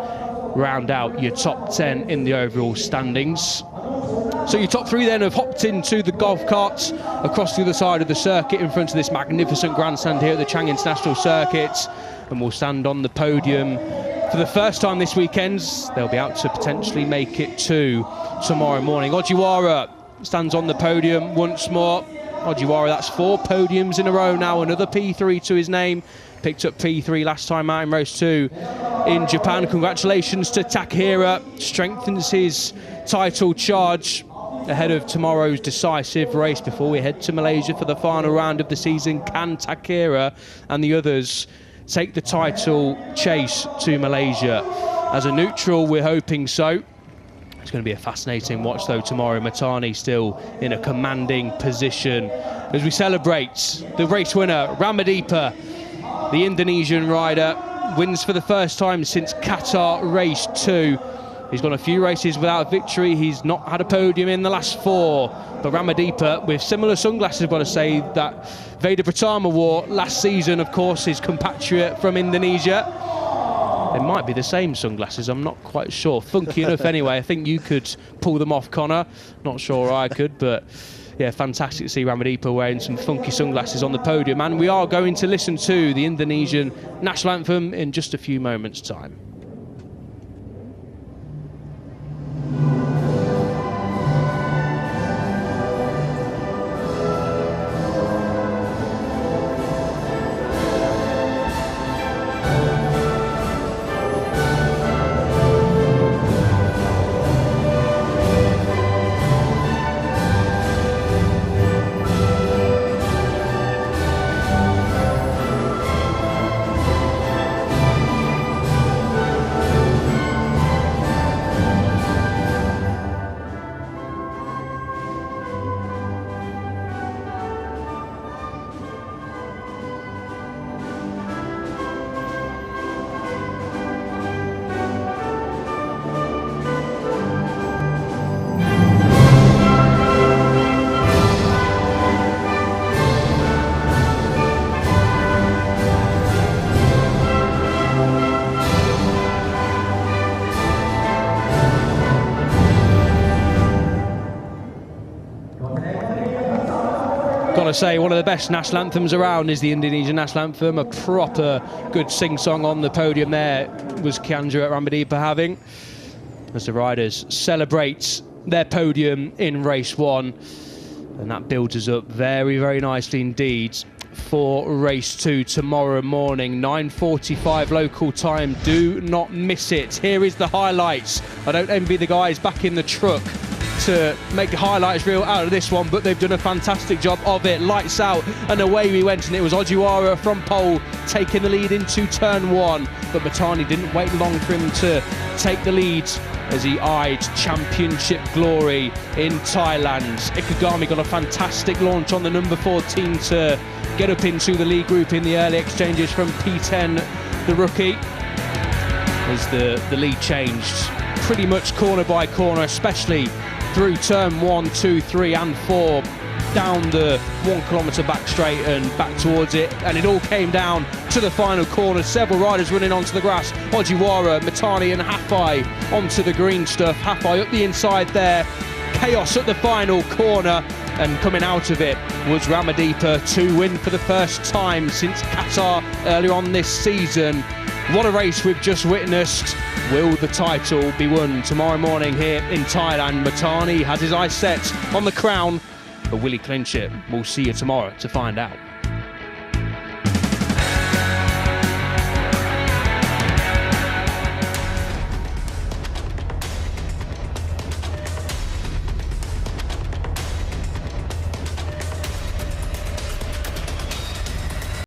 round out your top 10 in the overall standings. So your top three then have hopped into the golf carts across the other side of the circuit in front of this magnificent grandstand here at the Chang International Circuit, and will stand on the podium for the first time this weekend. They'll be out to potentially make it to tomorrow morning. Ojiwara stands on the podium once more. Ojiwara, that's 4 podiums in a row now, another P3 to his name. Picked up P3 last time out in race 2 in Japan. Congratulations to Takahira, strengthens his title charge ahead of tomorrow's decisive race before we head to Malaysia for the final round of the season. Can Takahira and the others take the title chase to Malaysia? As a neutral, we're hoping so. It's going to be a fascinating watch though tomorrow. Mitani still in a commanding position as we celebrate the race winner, Ramadipa, the Indonesian rider, wins for the first time since Qatar race 2. He's gone a few races without a victory. He's not had a podium in the last 4. But Ramadippa, with similar sunglasses, I've got to say, that Veda Pratama wore last season, of course, his compatriot from Indonesia. They might be the same sunglasses, I'm not quite sure. Funky enough anyway. I think you could pull them off, Connor. Not sure I could, but yeah, fantastic to see Ramadippa wearing some funky sunglasses on the podium. And we are going to listen to the Indonesian national anthem in just a few moments' time. Gotta say, one of the best national anthems around is the Indonesian national anthem. A proper good sing-song on the podium there was Kiandra Ramadippa having, as the riders celebrate their podium in race 1. And that builds us up very, very nicely indeed for race 2 tomorrow morning, 9:45 local time. Do not miss it. Here is the highlights. I don't envy the guys back in the truck to make the highlights reel out of this one, but they've done a fantastic job of it. Lights out and away we went, and it was Ojiwara from pole taking the lead into turn 1, but Matani didn't wait long for him to take the lead as he eyed championship glory in Thailand. Ikegami got a fantastic launch on the number 14 to get up into the lead group in the early exchanges from P10, the rookie, as the lead changed pretty much corner by corner, especially through turn 1, 2, 3 and 4, down the 1 kilometre back straight and back towards it, and it all came down to the final corner. Several riders running onto the grass. Ojiwara, Matani and Hafai onto the green stuff. Hafai up the inside there. Chaos at the final corner, and coming out of it was Ramadippa to win for the first time since Qatar earlier on this season. What a race we've just witnessed. Will the title be won tomorrow morning here in Thailand? Matani has his eyes set on the crown, but will he clinch it? We'll see you tomorrow to find out.